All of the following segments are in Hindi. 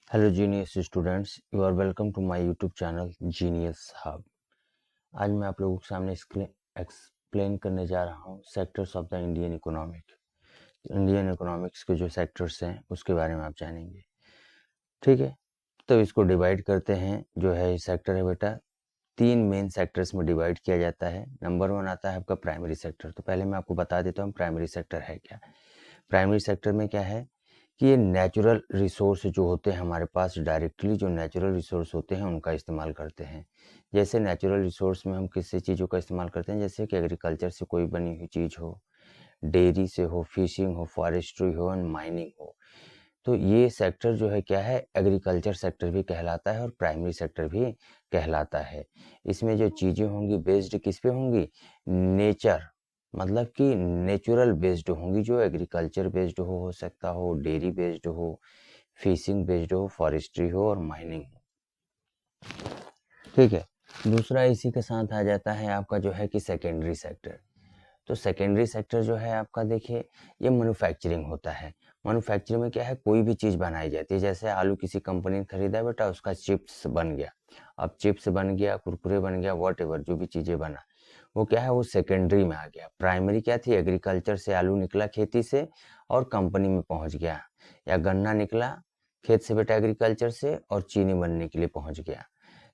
Hello genius students, you are welcome to my YouTube channel Genius Hub. आज मैं आप लोगों के सामने एक्सप्लेन करने जा रहा हूँ sectors of the Indian economics के जो सेक्टर्स हैं उसके बारे में आप जानेंगे। ठीक है, तो इसको डिवाइड करते हैं। जो है ये सेक्टर है बेटा, तीन मेन सेक्टर्स में डिवाइड किया जाता है। नंबर वन आता है आपका प्राइमरी सेक्टर। तो पहले मैं आपको बता देता हूँ प्राइमरी सेक्टर है क्या। प्राइमरी सेक्टर में क्या है कि ये नेचुरल रिसोर्स जो होते हैं हमारे पास, डायरेक्टली जो नेचुरल रिसोर्स होते हैं उनका इस्तेमाल करते हैं। जैसे नेचुरल रिसोर्स में हम किसी चीज़ों का इस्तेमाल करते हैं, जैसे कि एग्रीकल्चर से कोई बनी हुई चीज़ हो, डेयरी से हो, फिशिंग हो, फॉरेस्ट्री हो एंड माइनिंग हो। तो ये सेक्टर जो है क्या है, एग्रीकल्चर सेक्टर भी कहलाता है और प्राइमरी सेक्टर भी कहलाता है। इसमें जो चीज़ें होंगी बेस्ड किस पे होंगी, नेचर, मतलब कि नेचुरल बेस्ड होंगी। जो एग्रीकल्चर बेस्ड हो सकता हो, डेयरी बेस्ड हो, फिशिंग बेस्ड हो, फॉरेस्ट्री हो और माइनिंग हो। ठीक है, दूसरा इसी के साथ आ जाता है आपका जो है कि सेकेंडरी सेक्टर। तो सेकेंडरी सेक्टर जो है आपका, देखिए ये मैन्युफैक्चरिंग होता है। मैन्युफैक्चरिंग में क्या है, कोई भी चीज़ बनाई जाती है। जैसे आलू किसी कंपनी ने खरीदा बेटा, उसका चिप्स बन गया। अब चिप्स बन गया, कुरकुरे बन गया, वॉट एवर जो भी चीज़ें बना, वो क्या है, वो सेकेंडरी में आ गया। प्राइमरी क्या थी, एग्रीकल्चर से आलू निकला खेती से और कंपनी में पहुंच गया, या गन्ना निकला खेत से बेटा एग्रीकल्चर से और चीनी बनने के लिए पहुंच गया।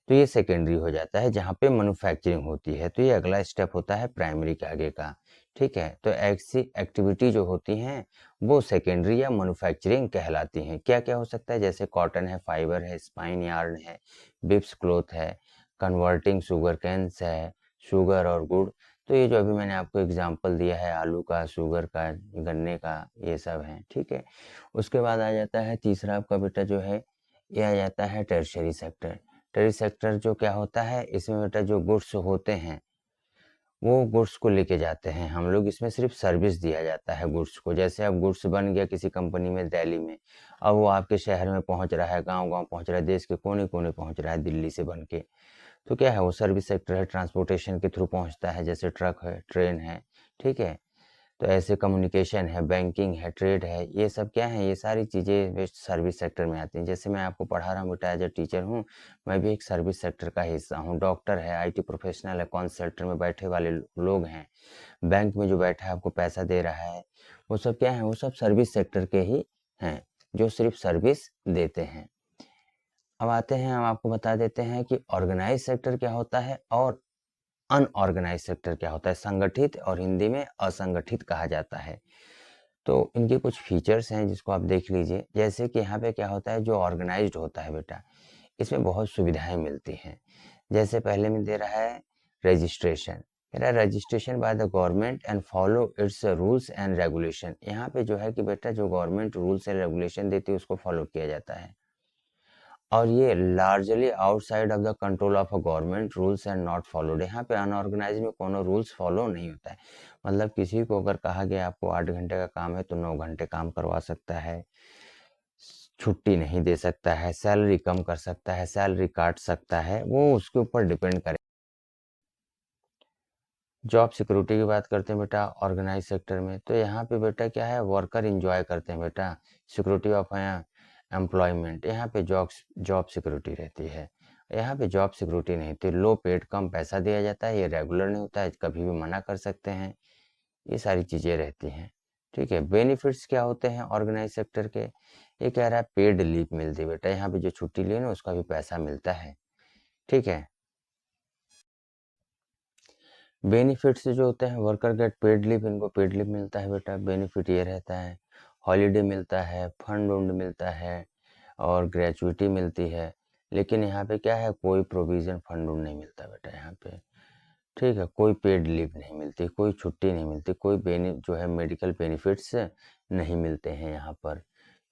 तो ये सेकेंडरी हो जाता है जहाँ पे मैन्युफैक्चरिंग होती है। तो ये अगला स्टेप होता है प्राइमरी के आगे का। ठीक है, तो ऐसी एक्टिविटी जो होती हैं वो सेकेंडरी या मैन्युफैक्चरिंग कहलाती हैं। क्या क्या हो सकता है, जैसे कॉटन है, फाइबर है, स्पाइन यार्न है, बिप्स क्लोथ है, कन्वर्टिंग शुगर कैन्स है, शुगर और गुड़। तो ये जो अभी मैंने आपको एग्जांपल दिया है, आलू का, शुगर का, गन्ने का, ये सब है। ठीक है, उसके बाद आ जाता है तीसरा आपका बेटा जो है, ये आ जाता है टर्शियरी सेक्टर। टर्शियरी सेक्टर जो क्या होता है, इसमें बेटा जो गुड्स होते हैं वो गुड्स को लेके जाते हैं हम लोग। इसमें सिर्फ सर्विस दिया जाता है गुड्स को। जैसे अब गुड्स बन गया किसी कंपनी में दिल्ली में, अब वो आपके शहर में पहुंच रहा है, गांव गांव पहुंच रहा है, देश के कोने कोने पहुंच रहा है दिल्ली से बन के। तो क्या है, वो सर्विस सेक्टर है, ट्रांसपोर्टेशन के थ्रू पहुंचता है, जैसे ट्रक है, ट्रेन है। ठीक है, तो ऐसे कम्युनिकेशन है, बैंकिंग है, ट्रेड है, ये सब क्या है, ये सारी चीज़ें सर्विस सेक्टर में आती हैं। जैसे मैं आपको पढ़ा रहा हूँ बेटा, एज ए टीचर हूँ, मैं भी एक सर्विस सेक्टर का हिस्सा हूँ। डॉक्टर है, आईटी प्रोफेशनल है, कॉल सेंटर में बैठे वाले लोग हैं, बैंक में जो बैठा है आपको पैसा दे रहा है, वो सब क्या है, वो सब सर्विस सेक्टर के ही हैं, जो सिर्फ सर्विस देते हैं। अब आते हैं, हम आपको बता देते हैं कि ऑर्गेनाइज सेक्टर क्या होता है और अनऑर्गेनाइज सेक्टर क्या होता है। संगठित और हिंदी में असंगठित कहा जाता है। तो इनके कुछ फीचर्स हैं जिसको आप देख लीजिए। जैसे कि यहाँ पे क्या होता है, जो ऑर्गेनाइज्ड होता है बेटा, इसमें बहुत सुविधाएं मिलती हैं। जैसे पहले में दे रहा है रजिस्ट्रेशन, कह रहा है registration by the government and follow it's rules and regulation. यहाँ पे जो है कि बेटा जो गवर्नमेंट रूल्स एंड रेगुलेशन देती है उसको फॉलो किया जाता है, और ये largely outside of the control of a government rules and not followed. यहाँ पे अनऑर्गेनाइज में कोनो रूल्स फॉलो नहीं होता है। मतलब किसी को अगर कहा गया आपको 8 घंटे का काम है तो 9 घंटे काम करवा सकता है, छुट्टी नहीं दे सकता है, सैलरी कम कर सकता है, सैलरी काट सकता है, वो उसके ऊपर डिपेंड करे। जॉब सिक्योरिटी की बात करते हैं बेटा ऑर्गेनाइज सेक्टर में, तो यहाँ पे बेटा क्या है, वर्कर इंजॉय करते हैं बेटा सिक्योरिटी ऑफ एम्प्लॉयमेंट। यहाँ पे जॉब जॉब सिक्योरिटी रहती है। यहाँ पे जॉब सिक्योरिटी नहीं थी, लो पेड, कम पैसा दिया जाता है, ये रेगुलर नहीं होता है, कभी भी मना कर सकते हैं, ये सारी चीज़ें रहती हैं। ठीक है, बेनिफिट्स क्या होते हैं ऑर्गेनाइज सेक्टर के, ये कह रहा है पेड लीव मिलती है बेटा, यहाँ पे जो छुट्टी ली ना उसका भी पैसा मिलता है। ठीक है, बेनिफिट्स जो होते हैं, वर्कर गेट पेड लीव, इनको पेड लीव मिलता है बेटा। बेनिफिट ये रहता है, हॉलीडे मिलता है, फंड उंड मिलता है और ग्रेचुइटी मिलती है। लेकिन यहाँ पे क्या है, कोई प्रोविज़न फंड उंड नहीं मिलता बेटा यहाँ पे। ठीक है, कोई पेड लीव नहीं मिलती, कोई छुट्टी नहीं मिलती, कोई जो है मेडिकल बेनिफिट्स नहीं मिलते हैं यहाँ पर।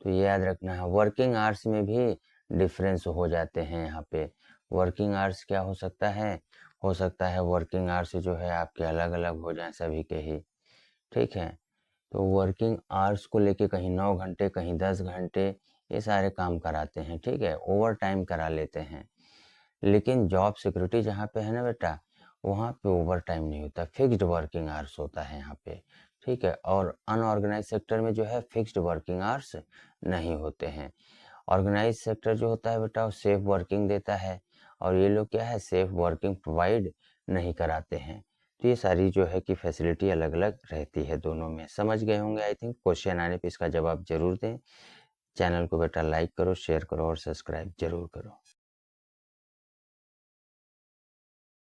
तो ये याद रखना है। वर्किंग आवर्स में भी डिफरेंस हो जाते हैं यहाँ पे। वर्किंग आवर्स क्या हो सकता है वर्किंग आवर्स जो है आपके अलग अलग हो जाएं सभी के ही। ठीक है, तो वर्किंग आवर्स को लेके कहीं 9 घंटे, कहीं 10 घंटे, ये सारे काम कराते हैं। ठीक है, ओवर टाइम करा लेते हैं। लेकिन जॉब सिक्योरिटी जहाँ पे है ना बेटा, वहाँ पे ओवर टाइम नहीं होता, फिक्स्ड वर्किंग आवर्स होता है यहाँ पे। ठीक है, और अनऑर्गेनाइज सेक्टर में जो है फिक्स्ड वर्किंग आवर्स नहीं होते हैं। ऑर्गेनाइज सेक्टर जो होता है बेटा वो सेफ वर्किंग देता है, और ये लोग क्या है सेफ वर्किंग प्रोवाइड नहीं कराते हैं। तो ये सारी जो है कि फैसिलिटी अलग अलग रहती है दोनों में। समझ गए होंगे आई थिंक। क्वेश्चन आने पे इसका जवाब जरूर दें। चैनल को बेटा लाइक करो, शेयर करो और सब्सक्राइब जरूर करो।